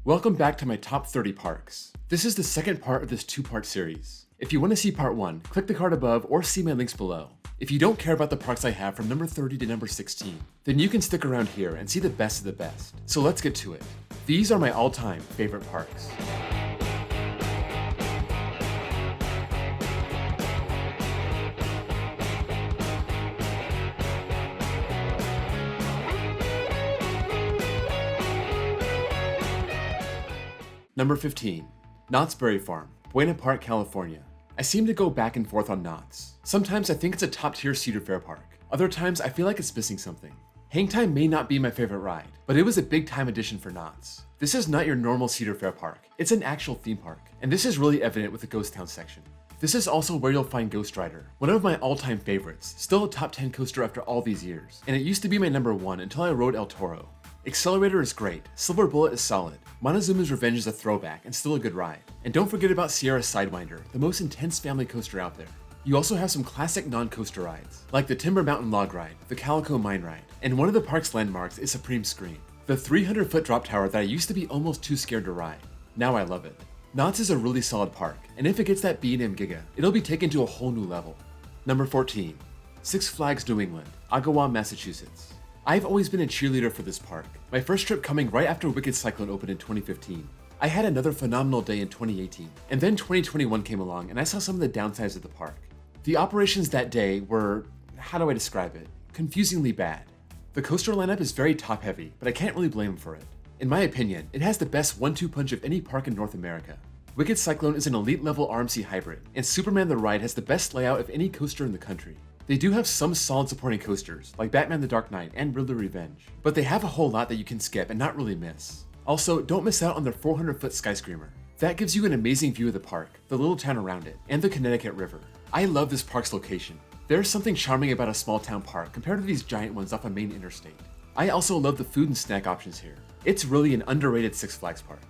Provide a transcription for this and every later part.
Welcome back to my top 30 parks. This is the second part of this two-part series. If you want to see part 1, click the card above or see my links below. If you don't care about the parks I have from number 30 to number 16, then you can stick around here and see the best of the best. So let's get to it. These are my all-time favorite parks. Number 15. Knott's Berry Farm, Buena Park, California. I seem to go back and forth on Knott's. Sometimes I think it's a top-tier Cedar Fair park. Other times I feel like it's missing something. Hang Time may not be my favorite ride, but it was a big-time addition for Knott's. This is not your normal Cedar Fair park. It's an actual theme park, and this is really evident with the Ghost Town section. This is also where you'll find Ghost Rider, one of my all-time favorites, still a top 10 coaster after all these years, and it used to be my number 1 until I rode El Toro. Accelerator is great, Silver Bullet is solid, Montezuma's Revenge is a throwback and still a good ride. And don't forget about Sierra's Sidewinder, the most intense family coaster out there. You also have some classic non-coaster rides, like the Timber Mountain Log Ride, the Calico Mine Ride, and one of the park's landmarks is Supreme Scream, the 300-foot drop tower that I used to be almost too scared to ride. Now I love it. Knott's is a really solid park, and if it gets that B&M Giga, it'll be taken to a whole new level. Number 14. Six Flags New England, Agawam, Massachusetts. I've always been a cheerleader for this park, my first trip coming right after Wicked Cyclone opened in 2015. I had another phenomenal day in 2018, and then 2021 came along and I saw some of the downsides of the park. The operations that day were, how do I describe it, confusingly bad. The coaster lineup is very top heavy, but I can't really blame them for it. In my opinion, it has the best 1-2 punch of any park in North America. Wicked Cyclone is an elite level RMC hybrid, and Superman the Ride has the best layout of any coaster in the country. They do have some solid supporting coasters, like Batman the Dark Knight and Riddler Revenge, but they have a whole lot that you can skip and not really miss. Also, don't miss out on their 400-foot skyscraper. That gives you an amazing view of the park, the little town around it, and the Connecticut River. I love this park's location. There's something charming about a small town park compared to these giant ones off a main interstate. I also love the food and snack options here. It's really an underrated Six Flags park.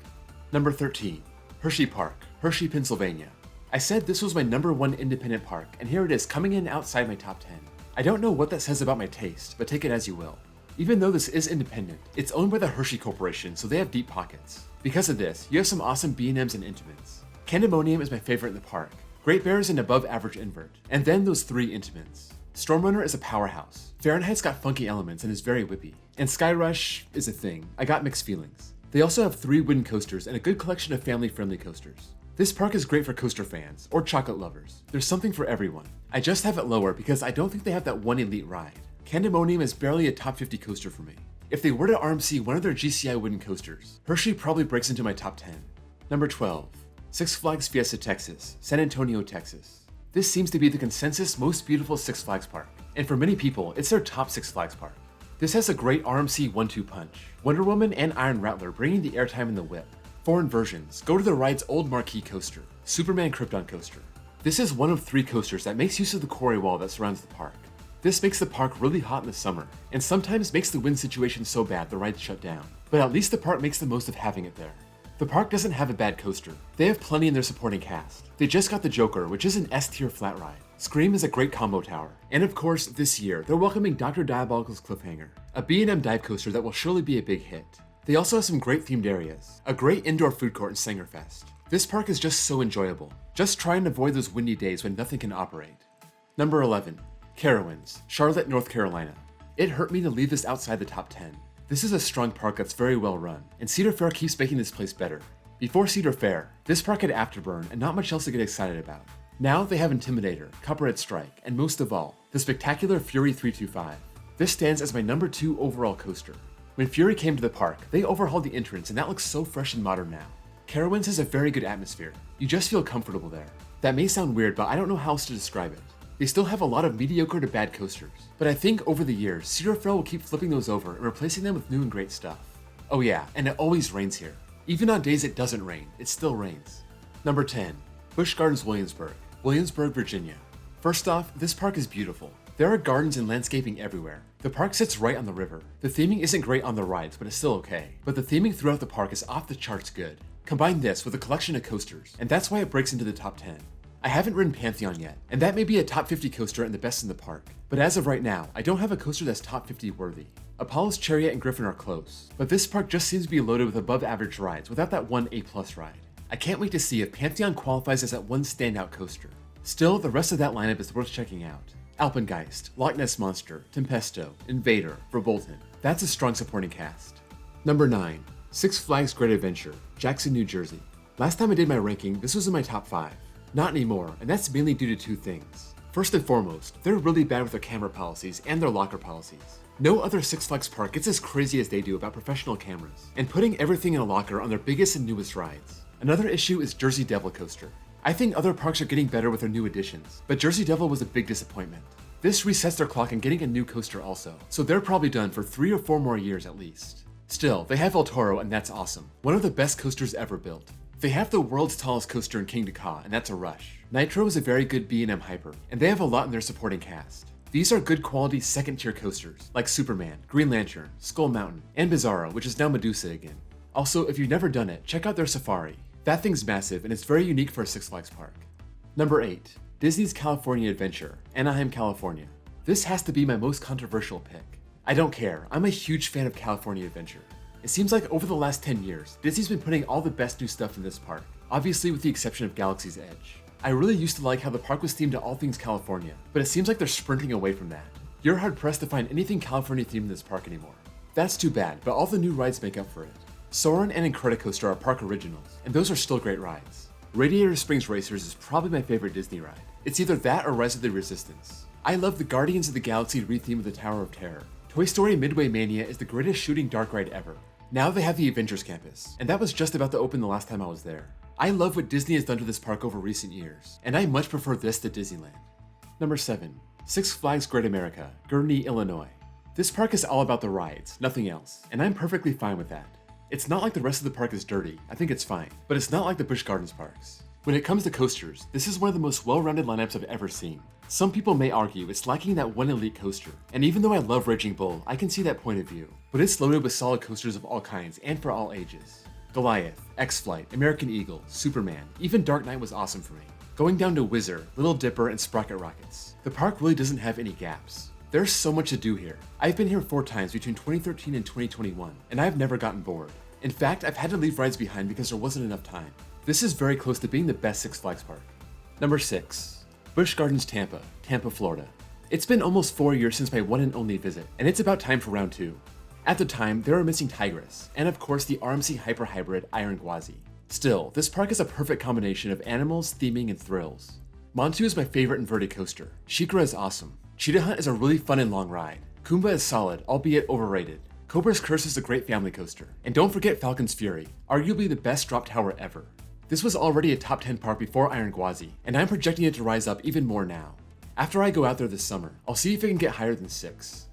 Number 13. Hershey Park, Hershey, Pennsylvania. I said this was my number 1 independent park, and here it is coming in outside my top 10. I don't know what that says about my taste, but take it as you will. Even though this is independent, it's owned by the Hershey Corporation, so they have deep pockets. Because of this, you have some awesome B&Ms and Intimates. Candemonium is my favorite in the park. Great Bear is an above average invert, and then those 3 Intimates. Stormrunner is a powerhouse. Fahrenheit's got funky elements and is very whippy. And Sky Rush is a thing. I got mixed feelings. They also have 3 wooden coasters and a good collection of family-friendly coasters. This park is great for coaster fans, or chocolate lovers. There's something for everyone. I just have it lower because I don't think they have that one elite ride. Candemonium is barely a top 50 coaster for me. If they were to RMC one of their GCI wooden coasters, Hershey probably breaks into my top 10. Number 12. Six Flags Fiesta, Texas, San Antonio, Texas. This seems to be the consensus most beautiful Six Flags park, and for many people, it's their top Six Flags park. This has a great RMC 1-2 punch. Wonder Woman and Iron Rattler bringing the airtime in the whip. Foreign versions, go to the ride's old marquee coaster, Superman Krypton Coaster. This is one of 3 coasters that makes use of the quarry wall that surrounds the park. This makes the park really hot in the summer, and sometimes makes the wind situation so bad the ride's shut down. But at least the park makes the most of having it there. The park doesn't have a bad coaster. They have plenty in their supporting cast. They just got the Joker, which is an S-tier flat ride. Scream is a great combo tower. And of course, this year, they're welcoming Dr. Diabolical's Cliffhanger, a B&M dive coaster that will surely be a big hit. They also have some great themed areas, a great indoor food court and Sangerfest. This park is just so enjoyable. Just try and avoid those windy days when nothing can operate. Number 11. Carowinds, Charlotte, North Carolina. It hurt me to leave this outside the top 10. This is a strong park that's very well run, and Cedar Fair keeps making this place better. Before Cedar Fair, this park had Afterburn and not much else to get excited about. Now they have Intimidator, Copperhead Strike, and most of all, the spectacular Fury 325. This stands as my number 2 overall coaster. When Fury came to the park, they overhauled the entrance and that looks so fresh and modern now. Carowinds has a very good atmosphere. You just feel comfortable there. That may sound weird, but I don't know how else to describe it. They still have a lot of mediocre to bad coasters, but I think over the years, Cedar Fair will keep flipping those over and replacing them with new and great stuff. Oh yeah, and it always rains here. Even on days it doesn't rain, it still rains. Number 10. Busch Gardens, Williamsburg, Virginia. First off, this park is beautiful. There are gardens and landscaping everywhere. The park sits right on the river. The theming isn't great on the rides, but it's still okay. But the theming throughout the park is off the charts good. Combine this with a collection of coasters, and that's why it breaks into the top 10. I haven't ridden Pantheon yet, and that may be a top 50 coaster and the best in the park. But as of right now, I don't have a coaster that's top 50 worthy. Apollo's Chariot and Griffin are close, but this park just seems to be loaded with above average rides without that one A+ ride. I can't wait to see if Pantheon qualifies as that one standout coaster. Still, the rest of that lineup is worth checking out. Alpengeist, Loch Ness Monster, Tempesto, Invader, Verbolten. That's a strong supporting cast. Number 9. Six Flags Great Adventure, Jackson, New Jersey. Last time I did my ranking, this was in my top 5. Not anymore, and that's mainly due to 2 things. First and foremost, they're really bad with their camera policies and their locker policies. No other Six Flags park gets as crazy as they do about professional cameras, and putting everything in a locker on their biggest and newest rides. Another issue is Jersey Devil Coaster. I think other parks are getting better with their new additions, but Jersey Devil was a big disappointment. This resets their clock in getting a new coaster also, so they're probably done for 3 or 4 more years at least. Still, they have El Toro and that's awesome. One of the best coasters ever built. They have the world's tallest coaster in King Ka, and that's a rush. Nitro is a very good B&M hyper, and they have a lot in their supporting cast. These are good quality second tier coasters, like Superman, Green Lantern, Skull Mountain, and Bizarro, which is now Medusa again. Also, if you've never done it, check out their Safari. That thing's massive, and it's very unique for a Six Flags park. Number 8. Disney's California Adventure, Anaheim, California. This has to be my most controversial pick. I don't care, I'm a huge fan of California Adventure. It seems like over the last 10 years, Disney's been putting all the best new stuff in this park, obviously with the exception of Galaxy's Edge. I really used to like how the park was themed to all things California, but it seems like they're sprinting away from that. You're hard pressed to find anything California themed in this park anymore. That's too bad, but all the new rides make up for it. Soarin' and Incredicoaster are park originals, and those are still great rides. Radiator Springs Racers is probably my favorite Disney ride. It's either that or Rise of the Resistance. I love the Guardians of the Galaxy retheme of the Tower of Terror. Toy Story Midway Mania is the greatest shooting dark ride ever. Now they have the Avengers Campus, and that was just about to open the last time I was there. I love what Disney has done to this park over recent years, and I much prefer this to Disneyland. Number 7. Six Flags Great America, Gurnee, Illinois. This park is all about the rides, nothing else, and I'm perfectly fine with that. It's not like the rest of the park is dirty, I think it's fine, but it's not like the Busch Gardens parks. When it comes to coasters, this is one of the most well-rounded lineups I've ever seen. Some people may argue it's lacking that one elite coaster, and even though I love Raging Bull, I can see that point of view, but it's loaded with solid coasters of all kinds and for all ages. Goliath, X-Flight, American Eagle, Superman, even Dark Knight was awesome for me. Going down to Whizzer, Little Dipper, and Sprocket Rockets, the park really doesn't have any gaps. There's so much to do here. I've been here 4 times between 2013 and 2021, and I've never gotten bored. In fact, I've had to leave rides behind because there wasn't enough time. This is very close to being the best Six Flags park. Number 6. Busch Gardens Tampa, Tampa, Florida. It's been almost 4 years since my one and only visit, and it's about time for round 2. At the time, they were missing Tigress, and of course the RMC Hyper Hybrid Iron Gwazi. Still, this park is a perfect combination of animals, theming, and thrills. Montu is my favorite inverted coaster. Shikra is awesome. Cheetah Hunt is a really fun and long ride. Kumba is solid, albeit overrated. Cobra's Curse is a great family coaster. And don't forget Falcon's Fury, arguably the best drop tower ever. This was already a top 10 park before Iron Gwazi, and I'm projecting it to rise up even more now. After I go out there this summer, I'll see if it can get higher than 6.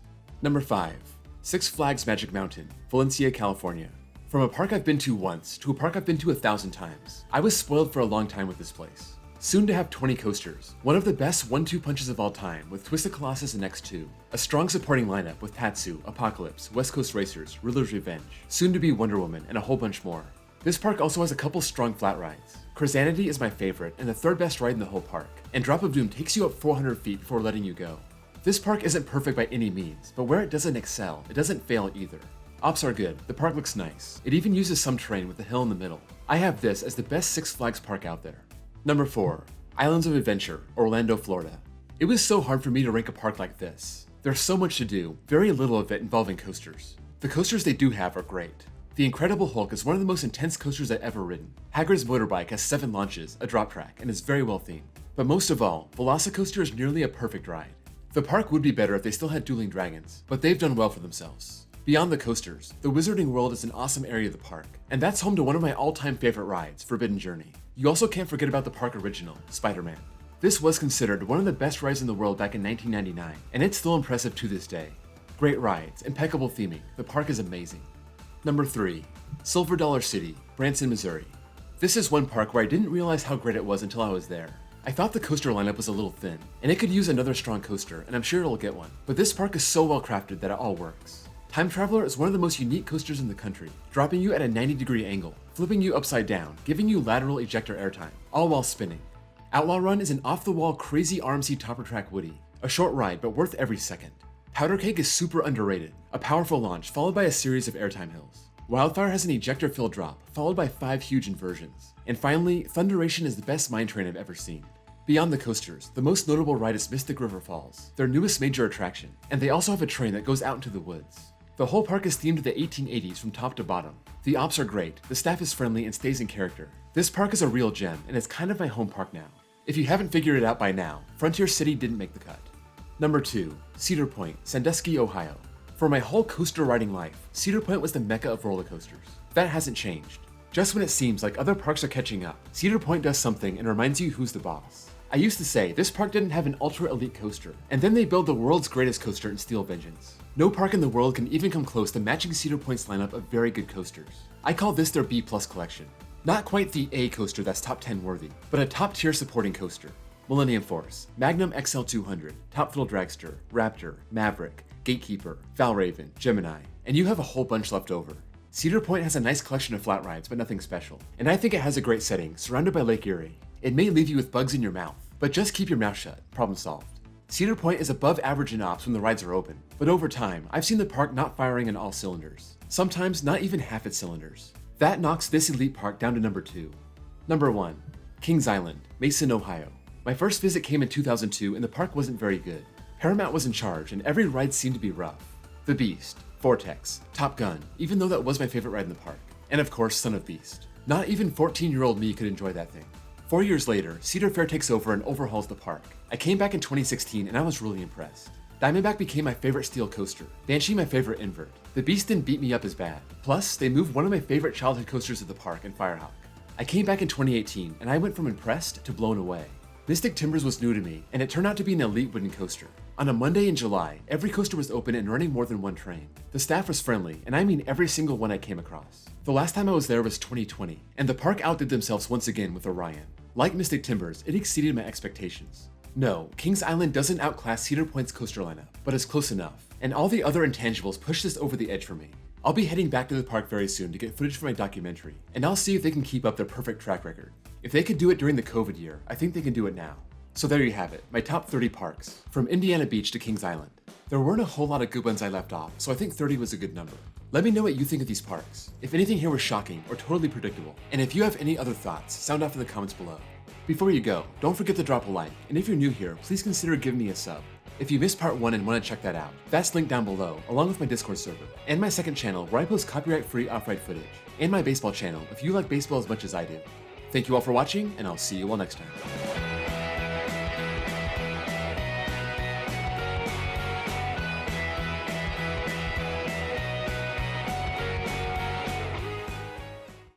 Number 5. Six Flags Magic Mountain, Valencia, California. From a park I've been to once to a park I've been to 1,000 times, I was spoiled for a long time with this place. Soon to have 20 coasters, one of the best 1-2 punches of all time with Twisted Colossus and X2, a strong supporting lineup with Patsu, Apocalypse, West Coast Racers, Riddler's Revenge, soon to be Wonder Woman, and a whole bunch more. This park also has a couple strong flat rides. Krasanity is my favorite and the 3rd best ride in the whole park, and Drop of Doom takes you up 400 feet before letting you go. This park isn't perfect by any means, but where it doesn't excel, it doesn't fail either. Ops are good, the park looks nice. It even uses some terrain with a hill in the middle. I have this as the best Six Flags park out there. Number 4. Islands of Adventure, Orlando, Florida. It was so hard for me to rank a park like this. There's so much to do, very little of it involving coasters. The coasters they do have are great. The Incredible Hulk is one of the most intense coasters I've ever ridden. Hagrid's Motorbike has 7 launches, a drop track, and is very well themed. But most of all, Velocicoaster is nearly a perfect ride. The park would be better if they still had dueling dragons, but they've done well for themselves. Beyond the coasters, the Wizarding World is an awesome area of the park, and that's home to one of my all-time favorite rides, Forbidden Journey. You also can't forget about the park original, Spider-Man. This was considered one of the best rides in the world back in 1999, and it's still impressive to this day. Great rides, impeccable theming, the park is amazing. Number 3. Silver Dollar City, Branson, Missouri. This is one park where I didn't realize how great it was until I was there. I thought the coaster lineup was a little thin, and it could use another strong coaster, and I'm sure it'll get one. But this park is so well crafted that it all works. Time Traveler is one of the most unique coasters in the country, dropping you at a 90-degree angle, flipping you upside down, giving you lateral ejector airtime, all while spinning. Outlaw Run is an off-the-wall crazy RMC topper track woody, a short ride but worth every second. Powder Keg is super underrated, a powerful launch followed by a series of airtime hills. Wildfire has an ejector-filled drop, followed by 5 huge inversions. And finally, Thunderation is the best mine train I've ever seen. Beyond the coasters, the most notable ride is Mystic River Falls, their newest major attraction, and they also have a train that goes out into the woods. The whole park is themed to the 1880s from top to bottom. The ops are great, the staff is friendly and stays in character. This park is a real gem, and it's kind of my home park now. If you haven't figured it out by now, Frontier City didn't make the cut. Number 2, Cedar Point, Sandusky, Ohio. For my whole coaster riding life, Cedar Point was the mecca of roller coasters. That hasn't changed. Just when it seems like other parks are catching up, Cedar Point does something and reminds you who's the boss. I used to say this park didn't have an ultra elite coaster, and then they build the world's greatest coaster in Steel Vengeance. No park in the world can even come close to matching Cedar Point's lineup of very good coasters. I call this their B+ collection. Not quite the A coaster that's top 10 worthy, but a top tier supporting coaster. Millennium Force, Magnum XL200, Top Thrill Dragster, Raptor, Maverick, Gatekeeper, Valraven, Gemini, and you have a whole bunch left over. Cedar Point has a nice collection of flat rides, but nothing special. And I think it has a great setting, surrounded by Lake Erie. It may leave you with bugs in your mouth, but just keep your mouth shut, problem solved. Cedar Point is above average in ops when the rides are open, but over time, I've seen the park not firing on all cylinders. Sometimes not even half its cylinders. That knocks this elite park down to number 2. Number 1, Kings Island, Mason, Ohio. My first visit came in 2002 and the park wasn't very good. Paramount was in charge and every ride seemed to be rough. The Beast, Vortex, Top Gun, even though that was my favorite ride in the park. And of course, Son of Beast. Not even 14-year-old me could enjoy that thing. 4 years later, Cedar Fair takes over and overhauls the park. I came back in 2016 and I was really impressed. Diamondback became my favorite steel coaster, Banshee my favorite invert. The Beast didn't beat me up as bad. Plus, they moved one of my favorite childhood coasters to the park in Firehawk. I came back in 2018 and I went from impressed to blown away. Mystic Timbers was new to me, and it turned out to be an elite wooden coaster. On a Monday in July, every coaster was open and running more than one train. The staff was friendly, and I mean every single one I came across. The last time I was there was 2020, and the park outdid themselves once again with Orion. Like Mystic Timbers, it exceeded my expectations. No, Kings Island doesn't outclass Cedar Point's coaster lineup, but it's close enough, and all the other intangibles push this over the edge for me. I'll be heading back to the park very soon to get footage for my documentary, and I'll see if they can keep up their perfect track record. If they could do it during the COVID year, I think they can do it now. So there you have it, my top 30 parks, from Indiana Beach to Kings Island. There weren't a whole lot of good ones I left off, so I think 30 was a good number. Let me know what you think of these parks, if anything here was shocking or totally predictable, and if you have any other thoughts, sound off in the comments below. Before you go, don't forget to drop a like, and if you're new here, please consider giving me a sub. If you missed part 1 and want to check that out, that's linked down below, along with my Discord server, and my second channel where I post copyright-free off-ride footage, and my baseball channel if you like baseball as much as I do. Thank you all for watching, and I'll see you all next time.